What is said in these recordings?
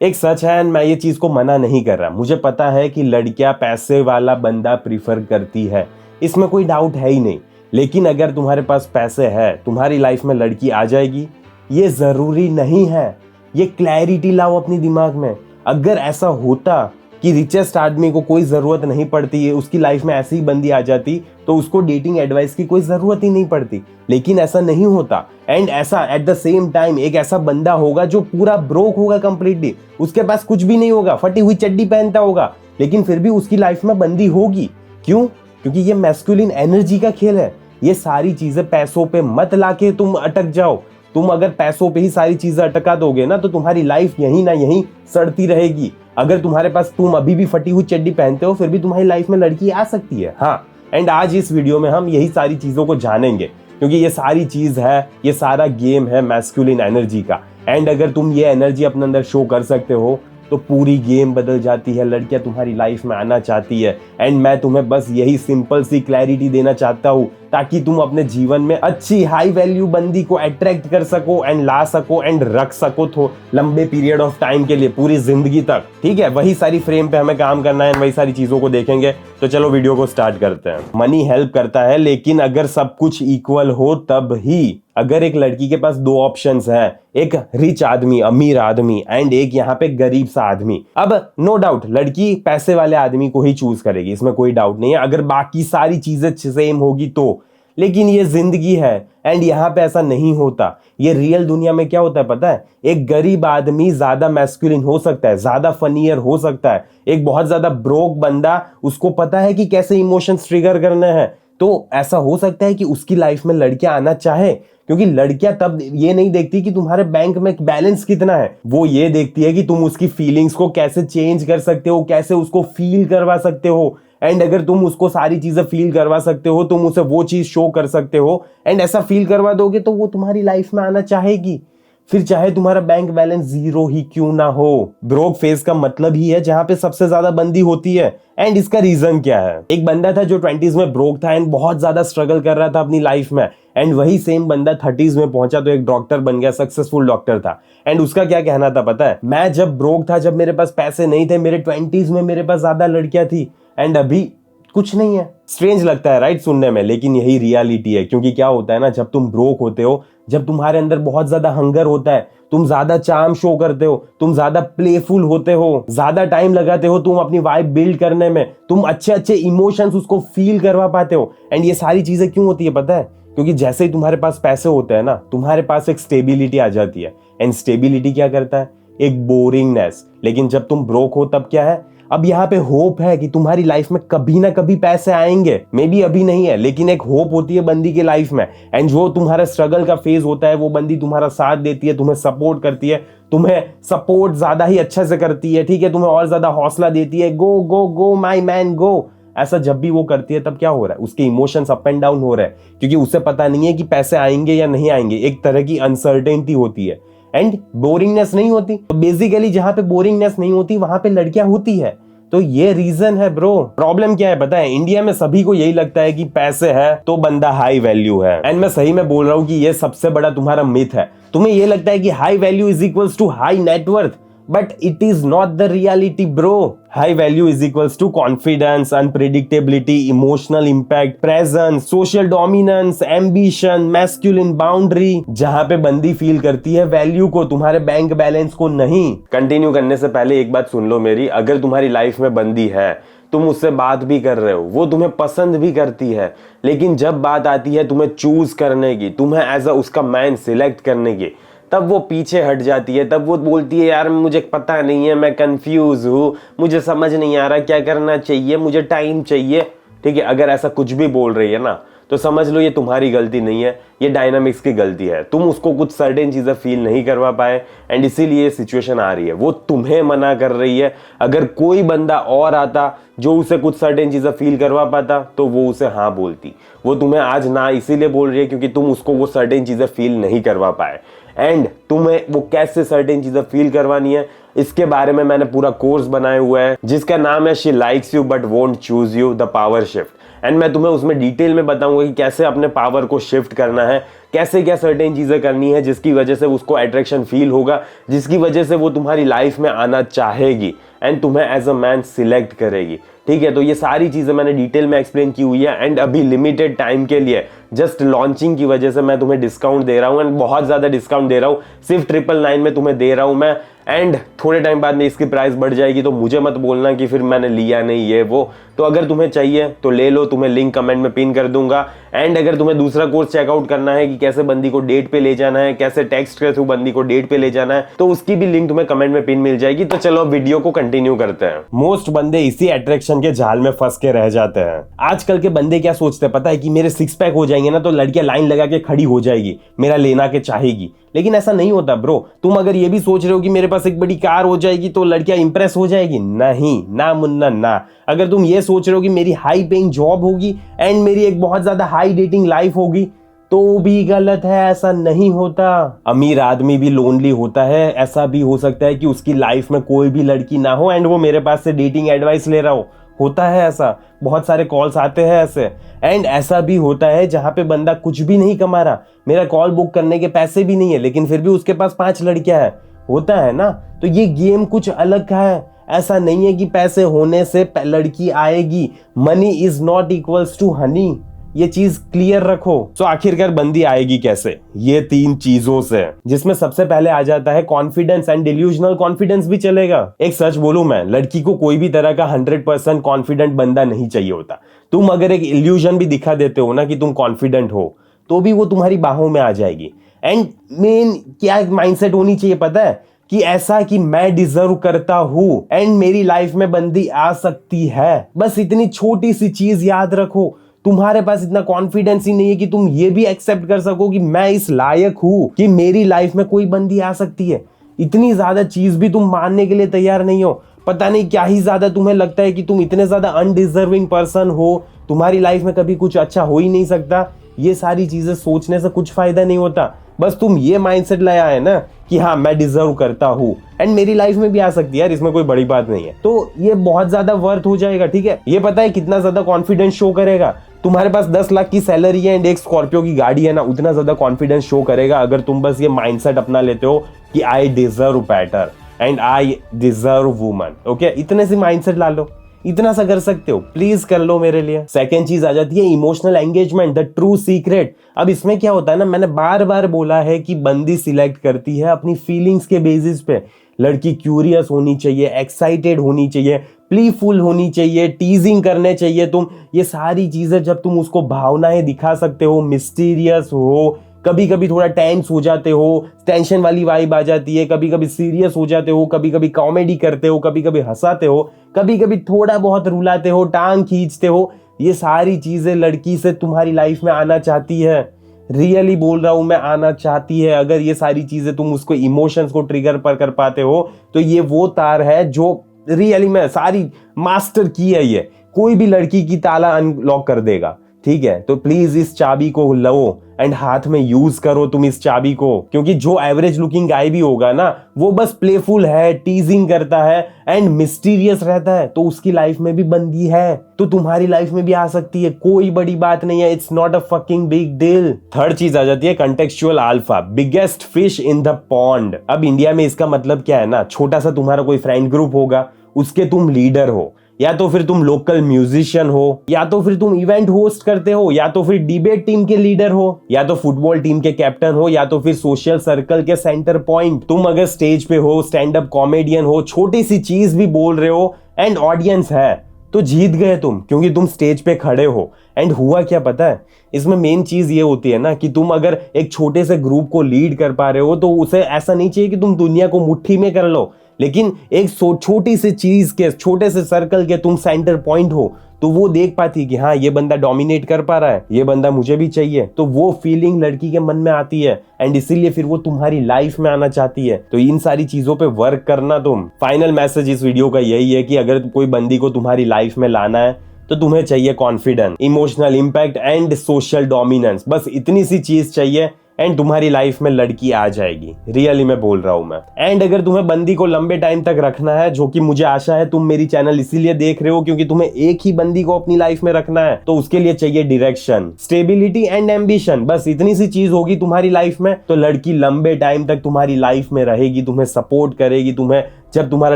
एक सच है, मैं ये चीज को मना नहीं कर रहा। मुझे पता है कि लड़कियां पैसे वाला बंदा प्रीफर करती है, इसमें कोई डाउट है ही नहीं। लेकिन अगर तुम्हारे पास पैसे है, तुम्हारी लाइफ में लड़की आ जाएगी, ये जरूरी नहीं है। ये क्लैरिटी लाओ अपनी दिमाग में। अगर ऐसा होता कि रिचेस्ट आदमी को कोई जरूरत नहीं पड़ती है, उसकी लाइफ में ऐसी ही बंदी आ जाती, तो उसको डेटिंग एडवाइस की कोई जरूरत ही नहीं पड़ती। लेकिन ऐसा नहीं होता। एंड ऐसा एट द सेम टाइम एक ऐसा बंदा होगा जो पूरा ब्रोक होगा कंप्लीटली, उसके पास कुछ भी नहीं होगा, फटी हुई चड्डी पहनता होगा, लेकिन फिर भी उसकी लाइफ में बंदी होगी। क्यों? क्योंकि ये मैस्कुलिन एनर्जी का खेल है। ये सारी चीजें पैसों पे मत लाके तुम अटक जाओ। तुम अगर पैसों पे ही सारी चीजें अटका दोगे ना, तो तुम्हारी लाइफ यहीं ना यहीं सड़ती रहेगी। अगर तुम्हारे पास, तुम अभी भी फटी हुई चड्डी पहनते हो, फिर भी तुम्हारी लाइफ में लड़की आ सकती है। हाँ, एंड आज इस वीडियो में हम यही सारी चीजों को जानेंगे, क्योंकि ये सारी चीज है, ये सारा गेम है मैस्कुलिन एनर्जी का। एंड अगर तुम ये एनर्जी अपने अंदर शो कर सकते हो, तो पूरी गेम बदल जाती है। लड़कियां तुम्हारी लाइफ में आना चाहती है। एंड मैं तुम्हें बस यही सिंपल सी क्लैरिटी देना चाहता हूं, ताकि तुम अपने जीवन में अच्छी हाई वैल्यू बंदी को अट्रैक्ट कर सको एंड ला सको एंड रख सको तो लंबे पीरियड ऑफ टाइम के लिए, पूरी जिंदगी तक। ठीक है, वही सारी फ्रेम पे हमें काम करना है, वही सारी चीजों को देखेंगे। तो चलो वीडियो को स्टार्ट करते हैं। मनी हेल्प करता है, लेकिन अगर सब कुछ इक्वल हो तब ही। अगर एक लड़की के पास दो ऑप्शंस हैं, एक रिच आदमी, अमीर आदमी, एंड एक यहाँ पे गरीब सा आदमी, अब नो डाउट लड़की पैसे वाले आदमी को ही चूज करेगी, इसमें कोई डाउट नहीं है, अगर बाकी सारी चीजें सेम होगी तो। लेकिन ये जिंदगी है, एंड यहाँ पे ऐसा नहीं होता। ये रियल दुनिया में क्या होता है पता है? एक गरीब आदमी ज्यादा मैस्कुलिन हो सकता है, ज्यादा फनियर हो सकता है। एक बहुत ज्यादा ब्रोक बंदा, उसको पता है कि कैसे इमोशंस ट्रिगर करने हैं, तो ऐसा हो सकता है कि उसकी लाइफ में लड़कियां आना चाहे। क्योंकि लड़कियां तब ये नहीं देखती कि तुम्हारे बैंक में बैलेंस कितना है, वो ये देखती है कि तुम उसकी फीलिंग्स को कैसे चेंज कर सकते हो, कैसे उसको फील करवा सकते हो। एंड अगर तुम उसको सारी चीजें फील करवा सकते हो, तुम उसे वो चीज शो कर सकते हो, एंड ऐसा फील करवा दोगे, तो वो तुम्हारी लाइफ में आना चाहेगी। फिर चाहे तुम्हारा बैंक बैलेंस जीरो ही क्यों ना हो। ब्रोक फेज का मतलब ही है जहां पे सबसे ज्यादा बंदी होती है। एंड इसका रीजन क्या है? एक बंदा था जो 20s में ब्रोक था एंड बहुत ज्यादा स्ट्रगल कर रहा था अपनी लाइफ में, एंड वही सेम बंदा 30s में पहुंचा तो एक डॉक्टर बन गया, सक्सेसफुल डॉक्टर था। एंड उसका क्या कहना था पता है? मैं जब ब्रोक था, जब मेरे पास पैसे नहीं थे, मेरे 20s में मेरे पास ज्यादा लड़कियां थी, एंड अभी कुछ नहीं है। स्ट्रेंज लगता है राइट सुनने में, लेकिन यही रियलिटी है। क्योंकि क्या होता है ना, जब तुम ब्रोक होते हो, जब तुम्हारे अंदर बहुत ज्यादा हंगर होता है, तुम ज्यादा चार्म शो करते हो, तुम ज्यादा प्लेफुल होते हो, ज्यादा टाइम लगाते हो तुम अपनी वाइब बिल्ड करने में, तुम अच्छे अच्छे इमोशंस उसको फील करवा पाते हो। एंड ये सारी चीजें क्यों होती है पता है? क्योंकि जैसे ही तुम्हारे पास पैसे होते हैं ना, तुम्हारे पास एक स्टेबिलिटी आ जाती है। एंड स्टेबिलिटी क्या करता है? एक बोरिंगनेस। लेकिन जब तुम ब्रोक हो तब क्या है? अब यहाँ पे होप है कि तुम्हारी लाइफ में कभी ना कभी पैसे आएंगे। मे बी अभी नहीं है, लेकिन एक होप होती है बंदी के लाइफ में। एंड जो तुम्हारा स्ट्रगल का फेज होता है, वो बंदी तुम्हारा साथ देती है, तुम्हें सपोर्ट करती है, तुम्हें सपोर्ट ज्यादा ही अच्छे से करती है। ठीक है, तुम्हें और ज्यादा हौसला देती है, गो गो गो माई मैन गो। ऐसा जब भी वो करती है, तब क्या हो रहा है? उसके इमोशंस अप एंड डाउन हो रहे हैं, क्योंकि उसे पता नहीं है कि पैसे आएंगे या नहीं आएंगे। एक तरह की अनसर्टेनिटी होती है, एंड बोरिंगनेस नहीं होती। तो बेसिकली जहां पे बोरिंगनेस नहीं होती, वहां पे लड़कियां होती है। तो ये रीजन है ब्रो। प्रॉब्लम क्या है पता है? इंडिया में सभी को यही लगता है कि पैसे है तो बंदा हाई वैल्यू है। एंड मैं सही में बोल रहा हूं कि ये सबसे बड़ा तुम्हारा मिथ है। तुम्हें ये लगता है कि high value is equals to high net worth, but it is not the reality bro. High value is equals to confidence, unpredictability, emotional impact, presence, social dominance, ambition, masculine boundary। जहां पे बंदी फील करती है वैल्यू को, तुम्हारे bank balance को नहीं। Continue करने से पहले एक बात सुन लो मेरी। अगर तुम्हारी लाइफ में बंदी है, तुम उससे बात भी कर रहे हो, वो तुम्हें पसंद भी करती है, लेकिन जब बात आती है तुम्हें चूज करने की, तुम्हें एज अ उसका मैन सिलेक्ट करने की, तब वो पीछे हट जाती है। तब वो बोलती है यार मुझे पता नहीं है, मैं कंफ्यूज हूँ, मुझे समझ नहीं आ रहा क्या करना चाहिए, मुझे टाइम चाहिए। ठीक है, अगर ऐसा कुछ भी बोल रही है ना, तो समझ लो ये तुम्हारी गलती नहीं है, ये डायनामिक्स की गलती है। तुम उसको कुछ सर्टेन चीजें फील नहीं करवा पाए, एंड इसीलिए सिचुएशन आ रही है। वो तुम्हें मना कर रही है। अगर कोई बंदा और आता जो उसे कुछ सर्टेन चीजें फील करवा पाता, तो वो उसे हाँ बोलती। वो तुम्हें आज ना इसीलिए बोल रही है क्योंकि तुम उसको वो सर्टेन चीजें फील नहीं करवा पाए। एंड तुम्हें वो कैसे सर्टेन चीजें फील करवानी है, इसके बारे में मैंने पूरा कोर्स बनाया हुआ है, जिसका नाम है she likes you but won't choose you, the power shift. And मैं तुम्हें उसमें डिटेल में बताऊंगा कि कैसे अपने पावर को शिफ्ट करना है, कैसे क्या सर्टेन चीजें करनी है जिसकी वजह से उसको अट्रैक्शन फील होगा, जिसकी वजह से वो तुम्हारी लाइफ में आना चाहेगी एंड तुम्हें एज अ मैन सिलेक्ट करेगी। ठीक है, तो ये सारी चीजें मैंने डिटेल में एक्सप्लेन की हुई है एंड अभी लिमिटेड टाइम के लिए जस्ट लॉन्चिंग की वजह से मैं तुम्हें डिस्काउंट दे रहा हूं एंड बहुत ज्यादा डिस्काउंट दे रहा हूं, सिर्फ 999 में तुम्हें दे रहा हूं मैं। एंड थोड़े टाइम बाद में इसकी प्राइस बढ़ जाएगी, तो मुझे मत बोलना कि फिर मैंने लिया नहीं ये वो। तो अगर तुम्हें चाहिए तो ले लो, तुम्हें लिंक कमेंट में पिन कर दूंगा। एंड अगर तुम्हें दूसरा कोर्स चेकआउट करना है कि कैसे बंदी को डेट पे ले जाना है, कैसे टेक्स्ट के थ्रू बंदी को डेट पे ले जाना है, तो उसकी भी लिंक तुम्हें कमेंट में पिन मिल जाएगी। तो चलो वीडियो को कंटिन्यू करते हैं। मोस्ट बंदे इसी अट्रैक्शन के जाल में फंस के रह जाते हैं। आजकल के बंदे क्या सोचते हैं पता है, कि मेरे 6 पैक हो जाएंगे ना तो लड़कियां लाइन लगा के खड़ी हो जाएगी, मेरा लेना के चाहेगी। लेकिन ऐसा नहीं होता ब्रो। तुम अगर ये भी सोच रहे हो कि मेरे पास एक बड़ी कार हो जाएगी तो लड़कियां इंप्रेस हो जाएगी, नहीं ना मुन्ना ना। अगर तुम ये सोच रहे हो कि मेरी हाई पेइंग जॉब होगी एंड मेरी एक बहुत ज्यादा हाई डेटिंग लाइफ होगी, तो भी गलत है, ऐसा नहीं होता। अमीर आदमी भी लोनली होता है, ऐसा भी हो सकता है कि उसकी लाइफ में कोई भी लड़की ना हो एंड वो मेरे पास से डेटिंग एडवाइस ले रहा हो। होता है ऐसा, बहुत सारे कॉल्स आते हैं ऐसे। एंड ऐसा भी होता है जहां पे बंदा कुछ भी नहीं कमा रहा, मेरा कॉल बुक करने के पैसे भी नहीं है, लेकिन फिर भी उसके पास 5 लड़कियां हैं। होता है ना। तो ये गेम कुछ अलग का है। ऐसा नहीं है कि पैसे होने से लड़की आएगी। Money is not equals to honey, ये चीज क्लियर रखो। तो आखिरकार बंदी आएगी कैसे? ये 3 चीजों से, जिसमें सबसे पहले आ जाता है कॉन्फिडेंस एंड डिल्यूजनल कॉन्फिडेंस भी चलेगा। एक सच बोलूं मैं, लड़की को कोई भी तरह का 100% कॉन्फिडेंट बंदा नहीं चाहिए होता। तुम अगर एक इल्यूजन भी दिखा देते हो ना कि तुम कॉन्फिडेंट हो, तो भी वो तुम्हारी बाहों में आ जाएगी। एंड मेन क्या माइंडसेट होनी चाहिए पता है, कि ऐसा कि मैं डिजर्व करता हूं एंड मेरी लाइफ में बंदी आ सकती है। बस इतनी छोटी सी चीज याद रखो। तुम्हारे पास इतना कॉन्फिडेंस ही नहीं है कि तुम ये भी एक्सेप्ट कर सको कि मैं इस लायक हूं कि मेरी लाइफ में कोई बंदी आ सकती है। इतनी ज्यादा चीज भी तुम मानने के लिए तैयार नहीं हो। पता नहीं क्या ही ज्यादा तुम्हें लगता है कि तुम इतने ज्यादा अनडिजर्विंग पर्सन हो, तुम्हारी लाइफ में कभी कुछ अच्छा हो ही नहीं सकता। ये सारी चीजें सोचने से कुछ फायदा नहीं होता। बस तुम ये माइंडसेट लाया है ना कि हाँ मैं डिजर्व करता हूँ एंड मेरी लाइफ में भी आ सकती है यार, इसमें कोई बड़ी बात नहीं है, तो ये बहुत ज्यादा वर्थ हो जाएगा। ठीक है, ये पता है कितना ज्यादा कॉन्फिडेंस शो करेगा? तुम्हारे पास 10 लाख की सैलरी है एंड एक स्कॉर्पियो की गाड़ी है ना, उतना ज्यादा कॉन्फिडेंस शो करेगा अगर तुम बस ये माइंडसेट अपना लेते हो कि I deserve better and I deserve woman. Okay, इतने से माइंडसेट ला लो, इतना सा कर सकते हो, प्लीज कर लो मेरे लिए। सेकंड चीज आ जाती है emotional engagement, the true secret. अब इसमें क्या होता है ना, मैंने बार बार बोला है कि बंदी सिलेक्ट करती है अपनी फीलिंग्स के बेसिस पे। लड़की क्यूरियस होनी चाहिए, एक्साइटेड होनी चाहिए, प्लीफुल होनी चाहिए, टीजिंग करने चाहिए तुम। ये सारी चीजें जब तुम उसको भावनाएं दिखा सकते हो, मिस्टीरियस हो, कभी कभी थोड़ा टेंस हो जाते हो, टेंशन वाली वाइब आ जाती है, कभी कभी सीरियस हो जाते हो, कभी कभी कॉमेडी करते हो, कभी कभी हंसाते हो, कभी कभी थोड़ा बहुत रुलाते हो, टांग खींचते हो, ये सारी चीजें लड़की से तुम्हारी लाइफ में आना चाहती है। रियली बोल रहा हूं मैं, आना चाहती है। अगर ये सारी चीजें तुम उसको इमोशंस को ट्रिगर पर कर पाते हो, तो ये वो तार है जो रियली में सारी मास्टर की है। ये कोई भी लड़की की ताला अनलॉक कर देगा। ठीक है, तो प्लीज इस चाबी को लो एंड हाथ में यूज करो तुम इस चाबी को, क्योंकि जो एवरेज लुकिंग गाय भी होगा ना, वो बस प्लेफुल है, टीजिंग करता है एंड मिस्टीरियस रहता है, तो उसकी लाइफ में भी बंदी है, तो तुम्हारी लाइफ में भी आ सकती है। कोई बड़ी बात नहीं है, it's not a fucking big deal. Third चीज आ जाती है contextual alpha, biggest fish in the pond. अब इंडिया में इसका मतलब क्या है ना, छोटा सा तुम्हारा कोई फ्रेंड ग्रुप होगा, उसके तुम लीडर हो, या तो फिर तुम लोकल म्यूजिशियन हो, या तो फिर तुम इवेंट होस्ट करते हो, या तो फिर डिबेट टीम के लीडर हो, या तो फुटबॉल टीम के कैप्टन हो, या तो फिर सोशल सर्कल के सेंटर पॉइंट। तुम अगर स्टेज पे हो, स्टैंड अप कॉमेडियन हो, छोटी सी चीज भी बोल रहे हो एंड ऑडियंस है, तो जीत गए तुम, क्योंकि तुम स्टेज पे खड़े हो। एंड हुआ क्या पता है, इसमें मेन चीज ये होती है ना कि तुम अगर एक छोटे से ग्रुप को लीड कर पा रहे हो, तो उसे ऐसा नहीं चाहिए कि तुम दुनिया को मुट्ठी में कर लो, लेकिन एक छोटी सी चीज के, छोटे से सर्कल के तुम सेंटर पॉइंट हो, तो वो देख पाती कि हाँ ये बंदा डोमिनेट कर पा रहा है, ये बंदा मुझे भी चाहिए, तो वो फीलिंग लड़की के मन में आती है एंड इसीलिए फिर वो तुम्हारी लाइफ में आना चाहती है। तो इन सारी चीजों पे वर्क करना तुम। फाइनल मैसेज इस वीडियो का यही है कि अगर कोई बंदी को तुम्हारी लाइफ में लाना है, तो तुम्हें चाहिए confidence, emotional impact and social dominance. बस इतनी सी चीज चाहिए एंड तुम्हारी लाइफ में लड़की आ जाएगी, रियली मैं बोल रहा हूं मैं। एंड अगर तुम्हें बंदी को लंबे टाइम तक रखना है, जो कि मुझे आशा है तुम मेरी चैनल इसीलिए देख रहे हो क्योंकि तुम्हें एक ही बंदी को अपनी लाइफ में रखना है, तो उसके लिए चाहिए डायरेक्शन, स्टेबिलिटी एंड एम्बिशन। बस इतनी सी चीज होगी तुम्हारी लाइफ में तो लड़की लंबे टाइम तक तुम्हारी लाइफ में रहेगी, तुम्हें सपोर्ट करेगी, तुम्हें जब तुम्हारा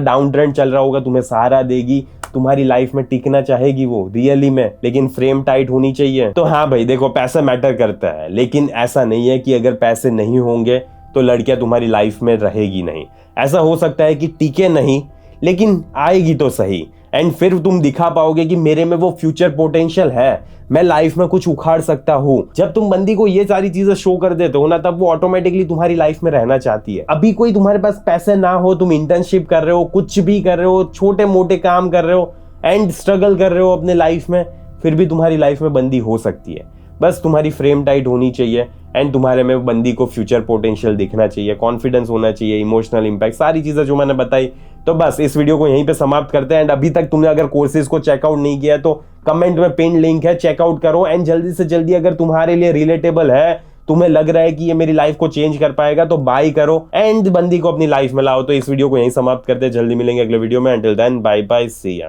डाउन ट्रेंड चल रहा होगा तुम्हें सहारा देगी, तुम्हारी लाइफ में टिकना चाहेगी वो रियली में। लेकिन फ्रेम टाइट होनी चाहिए। तो हाँ भाई देखो, पैसा मैटर करता है, लेकिन ऐसा नहीं है कि अगर पैसे नहीं होंगे तो लड़कियां तुम्हारी लाइफ में रहेगी नहीं। ऐसा हो सकता है कि टिके नहीं, लेकिन आएगी तो सही। एंड फिर तुम दिखा पाओगे कि मेरे में वो फ्यूचर पोटेंशियल है, मैं लाइफ में कुछ उखाड़ सकता हूं। जब तुम बंदी को ये सारी चीजें शो कर देते हो ना, तब वो ऑटोमेटिकली तुम्हारी लाइफ में रहना चाहती है। अभी कोई तुम्हारे पास पैसे ना हो, तुम इंटर्नशिप कर रहे हो, कुछ भी कर रहे हो, छोटे मोटे काम कर रहे हो एंड स्ट्रगल कर रहे हो अपने लाइफ में, फिर भी तुम्हारी लाइफ में बंदी हो सकती है। बस तुम्हारी फ्रेम टाइट होनी चाहिए एंड तुम्हारे में बंदी को फ्यूचर पोटेंशियल दिखना चाहिए, कॉन्फिडेंस होना चाहिए, इमोशनल इंपैक्ट, सारी चीजें जो मैंने बताई। तो बस इस वीडियो को यहीं पे समाप्त करते हैं। एंड अभी तक तुमने अगर कोर्सेज को चेकआउट नहीं किया तो कमेंट में पिन लिंक है, चेकआउट करो। एंड जल्दी से जल्दी अगर तुम्हारे लिए रिलेटेबल है, तुम्हें लग रहा है कि ये मेरी लाइफ को चेंज कर पाएगा, तो बाय करो एंड बंदी को अपनी लाइफ में लाओ। तो इस वीडियो को यहीं समाप्त करते हैं, जल्दी मिलेंगे अगले वीडियो में। अंटिल देन बाय बाय, सी या।